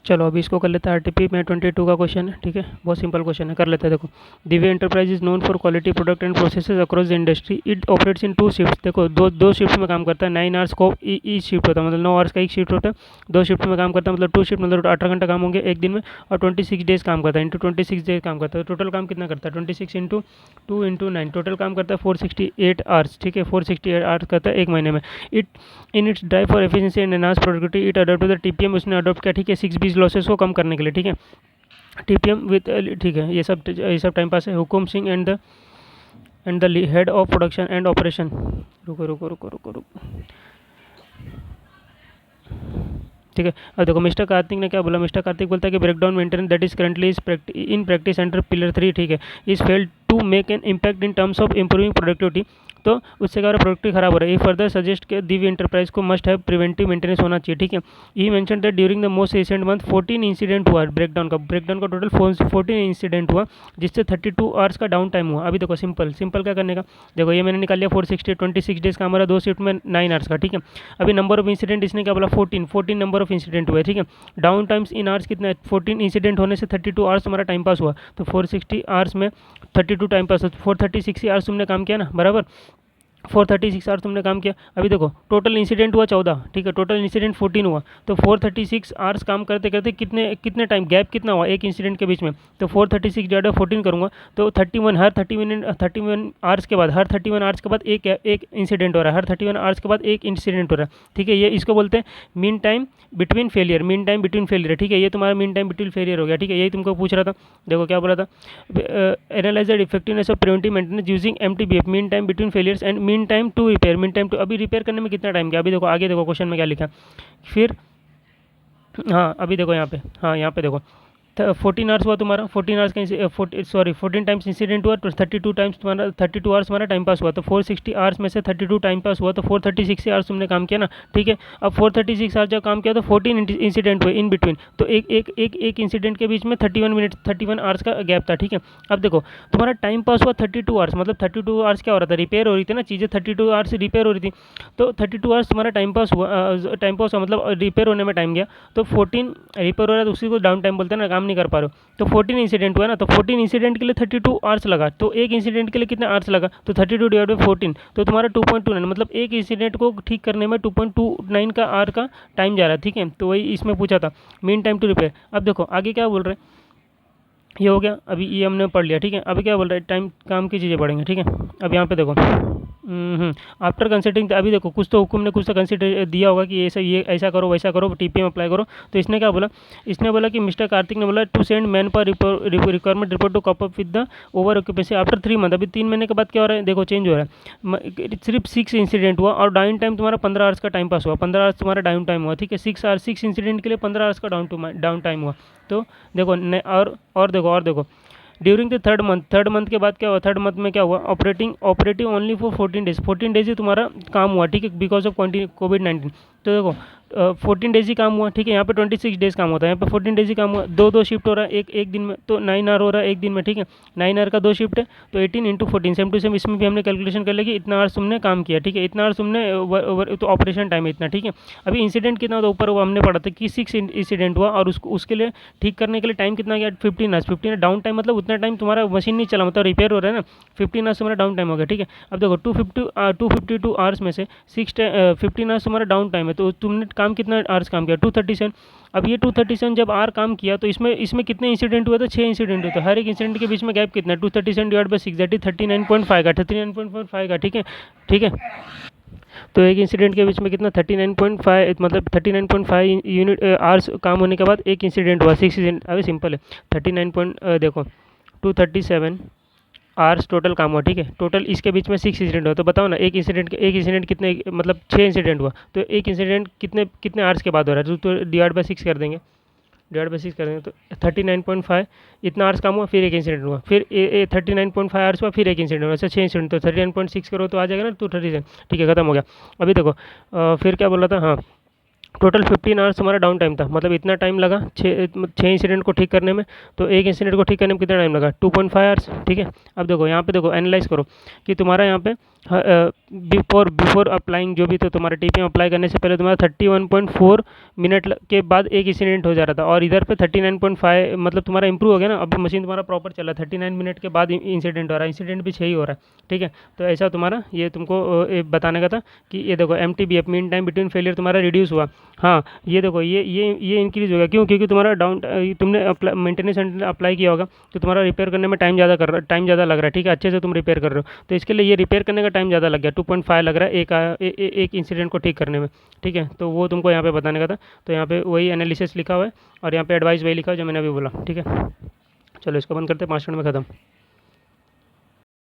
चलो अभी इसको कर लेते हैं आरटीपी में 22 का क्वेश्चन है, ठीक है, बहुत सिंपल क्वेश्चन है, कर लेते हैं। देखो, Divya enterprise is known for quality product and processes across the industry. It operates in 2 shift. देखो दो शिफ्ट में काम करता है। 9 आवर्स को ई शिफ्ट होता है, मतलब 9 आवर्स का एक शिफ्ट होता है। 2 शिफ्ट में काम करता है, मतलब 2 शिफ्ट, मतलब 18 घंटा काम होंगे एक दिन में। और 26 डेज काम करता है, इंटू 26 डेज काम करता है। टोटल काम कितना करता है? 26 इंटू 2 इंटू 9, टोटल काम करता है 468 आवर्स, ठीक है, 468 आवर्स करता है एक महीने में। It in its drive for efficiency and enhance productivity it adopt the TPM, उसने अडॉप्ट किया, ठीक है, 6 बीस लॉसेस को कम करने के लिए, ठीक है, टीपीएम विद, ठीक है, ये सब टाइम पास है। Hukum Singh and the head of production and operation. रुको रुको रुको रुको रुको, ठीक है। अब देखो मिस्टर कार्तिक ने क्या बोला। मिस्टर कार्तिक बोलता है कि breakdown maintenance that is currently in practice under pillar 3, ठीक है, is failed to make an impact in terms of improving productivity. तो उससे क्या हो रहा है, प्रोडक्टिविटी खराब हो रहा है। ये फर्दर सजेस्ट के दिव्य एंटरप्राइज को मस्ट हैव प्रिवेंटिव मेंटेनेंस होना चाहिए, ठीक है। ये mention that during the most recent month 14 incident हुआ ब्रेकडाउन का टोटल 14 इंसिडेंट हुआ, जिससे 32 आवर्स का डाउन टाइम हुआ। अभी देखो सिंपल क्या करने का, देखो ये मैंने निकाल लिया 460, 26 डेज का हमारा 2 शिफ्ट में 9 आवर्स का, ठीक है। अभी नंबर ऑफ इंसिडेंट इसने क्या बोला, 14 नंबर ऑफ इंसिडेंट हुए, ठीक है। डाउन टाइम्स इन आवर्स कितना है, 14 इंसिडेंट होने से 32 आवर्स हमारा टाइम पास हुआ। तो 460 आवर्स में 32 टाइम पास, 436 आवर्स तुमने काम किया ना, बराबर। 436 आवर्स तुमने काम किया। अभी देखो टोटल इंसिडेंट हुआ 14, ठीक है, टोटल इंसिडेंट 14 हुआ। तो 436 आवर्स काम करते करते कितने कितने टाइम गैप कितना हुआ एक इंसिडेंट के बीच में। तो 436 डिवाइड बाई 14 करूँगा तो 31, हर 31 आवर्स के बाद, हर 31 आवर्स के बाद एक इंसिडेंट हो रहा है, हर 31 आवर्स के बाद एक इंसिडेंट हो रहा है, ठीक है। ये इसको बोलते हैं mean time between failure, mean time between failure, ठीक है। ये तुम्हारा मीन टाइम बिटवीन फेलियर हो गया, ठीक है। यही तुमको पूछ रहा था। देखो क्या बोला था, analyse the effectiveness of preventive maintenance using MTBF, mean time between failures and mean time to repair, mean time to. अभी रिपेयर करने में कितना टाइम गया, अभी देखो आगे देखो क्वेश्चन में क्या लिखा फिर। हाँ अभी देखो यहाँ पे, हाँ यहाँ पे देखो 14 आवर्स हुआ तुम्हारा, 14 आवर्स का 14 टाइम्स इंसिडेंट हुआ, तो 32 टाइम्स तुम्हारा 32 आवर्स तुम्हारा टाइम पास हुआ। तो 460 आवर्स में से 32 टाइम पास हुआ, तो 436 आवर्स तुमने काम किया ना, ठीक है। अब 436 आवर्स जब काम किया तो 14 इंसिडेंट हुए इन बिटवीन, तो एक इंसिडेंट के बीच में 31 आवर्स का गैप था, ठीक है। अब देखो तुम्हारा टाइम पास हुआ 32 आवर्स, मतलब 32 आवर्स क्या हो रहा था, रिपेयर हो रही थी ना चीज़ें, 32 आवर्स रिपेयर हो रही थी। तो 32 आवर्स तुम्हारा टाइम पास हुआ, मतलब रिपेयर होने में टाइम गया। तो 14 रिपेयर हो रहा है तो उसी को डाउन टाइम बोलते हैं ना, काम नहीं कर पा रहे हो। तो 14 इंसिडेंट हुआ ना, तो 14 इंसिडेंट के लिए 32 आवर्स लगा। तो एक इंसिडेंट के लिए कितने आवर्स लगा, तो 32 डिवाइड बाई 14, तो तुम्हारा 2.29, मतलब एक इंसिडेंट को ठीक करने में 2.29 का आवर का टाइम जा रहा है, ठीक है। तो वही इसमें पूछा था, मीन टाइम टू रिपेयर। अब देखो आगे क्या बोल रहे हैं, ये हो गया, अभी ये हमने पढ़ लिया, ठीक है। अभी क्या बोल रहा है, टाइम काम की चीज़ें पढ़ेंगे, ठीक है। अब यहाँ पे देखो आफ्टर कंसिडरिंग, अभी देखो कुछ तो हुक्म ने कुछ तो कंसिडर दिया होगा कि ये ऐसा करो वैसा करो, टीपीएम अप्लाई करो। तो इसने क्या बोला, इसने बोला कि मिस्टर कार्तिक ने बोला to send manpower requirement report to cope up with the over occupancy after 3 month. अभी 3 महीने के बाद क्या हो रहा है, देखो चेंज हो रहा है। सिर्फ 6 इंसिडेंट हुआ और डाउन टाइम तुम्हारा 15 आवर्स का टाइम पास हुआ, 15 आवर्स तुम्हारा डाउन टाइम हुआ, ठीक है। 6 इंसिडेंट के लिए 15 आवर्स का डाउन टाइम हुआ। तो देखो और देखो ड्यूरिंग द थर्ड मंथ के बाद क्या हुआ, थर्ड मंथ में क्या हुआ, ऑपरेटिंग ओनली फॉर 14 डेज ही तुम्हारा काम हुआ, ठीक है, बिकॉज ऑफ कोविड-19। तो देखो 14 डेज ही काम हुआ, ठीक है। यहाँ पे 26 डेज काम होता है, यहाँ पे 14 डेज ही काम हुआ। दो शिफ्ट हो रहा है एक दिन में, तो 9 आवर हो रहा है एक दिन में, ठीक है। 9 आवर का 2 शिफ्ट है, तो 18 इंटू 14 सेम टू सेम इसमें भी हमने कैलकुलेशन कर लिया कि इतना आवर्स तुमने काम किया, ठीक है। इतना आवर्स तुमने तो ऑपरेशन टाइम है इतना, ठीक है। अभी इंसिडेंट कितना होता है ऊपर वो हमने पढ़ा था कि 6 इंसिडेंट हुआ और उसके लिए ठीक करने के लिए टाइम कितना गया, 15 आवर्स। 15 डाउन टाइम मतलब उतना टाइम तुम्हारा मशीन नहीं चला, मतलब रिपेयर हो रहा है ना, 15 आवर्स तुम्हारा डाउन टाइम हो गया, ठीक है। अब देखो 252 आवर्स में से 15 आवर्स तुम्हारा डाउन टाइम है, तो तुमने काम कितना आवर्स काम किया, 237। अब ये 237 जब आर काम किया तो इसमें कितने इंसिडेंट हुए, तो 6 इंसिडेंट हुए। तो हर एक इंसिडेंट के बीच में गैप कितना है, 237 डिवाइड बाई 6 दैट इज 39.5 का, 39.5 का, ठीक है, ठीक है। तो एक इंसिडेंट के बीच में कितना 39.5, मतलब 39.5 यूनिट आवर्स काम होने के बाद एक इंसिडेंट हुआ, 6 इंसिडेंट। अभी सिंपल है, देखो 237 आवर्स टोटल काम हुआ, ठीक है। टोटल इसके बीच में 6 इंसिडेंट हुआ, तो बताओ ना एक इंसिडेंट कितने, मतलब 6 इंसिडेंट हुआ, तो एक इंसिडेंट कितने कितने आवर्स के बाद हो रहा है, तो डिवाइड बाई 6 कर देंगे, डिवाइड बाई 6 कर देंगे तो 39.5 इतना आवर्स काम हुआ, फिर एक इंसिडेंट हुआ, फिर 39.5 आवर्स हुआ, फिर एक इंसिडेंट हुआ, ऐसा 6 इंसिडेंट। तो 39.6 करो तो आ जाएगा ना 237, ठीक है, खत्म हो गया। अभी देखो फिर क्या बोल रहा था, हाँ टोटल 15 आवर्स तुम्हारा डाउन टाइम था, मतलब इतना टाइम लगा छः इंसिडेंट को ठीक करने में। तो एक इंसिडेंट को ठीक करने में कितना टाइम लगा, 2.5 आवर्स, ठीक है। अब देखो यहाँ पे, देखो एनालाइज करो कि तुम्हारा यहाँ पे बिफोर बिफोर अप्लाइंग जो भी तो तुम्हारा टीपीएम अप्लाई करने से पहले तुम्हारा 31.4 मिनट के बाद एक इंसिडेंट हो जा रहा था, और इधर पे 39.5, मतलब तुम्हारा इंप्रूव हो गया ना, अब मशीन तुम्हारा प्रॉपर चला, 39 मिनट के बाद इंसिडेंट हो रहा है, इंसिडेंट भी 6 ही हो रहा है, ठीक है। तो ऐसा तुम्हारा ये तुमको बताने का था कि ये देखो M T B F, mean time between failure तुम्हारा रिड्यूस हुआ। हाँ, ये देखो ये इंक्रीज़ हो गया, क्यों? क्योंकि तुम्हारा तुमने मेंटेनेंस अप्लाई किया होगा, तो तुम्हारा रिपेयर करने में टाइम ज़्यादा लग रहा है, ठीक है, अच्छे से तुम रिपेयर कर रहे हो, तो इसके लिए ये रिपेयर करने का टाइम ज़्यादा लग गया, 2.5 लग रहा है एक इंसिडेंट को ठीक करने में, ठीक है। तो वो तुमको यहाँ पे बताने का था। तो यहाँ पे वही एनालिसिस लिखा हुआ है, और यहाँ पे एडवाइस वही लिखा है जो मैंने अभी बोला, ठीक है। चलो इसको बंद करते हैं, 5 मिनट में ख़त्म।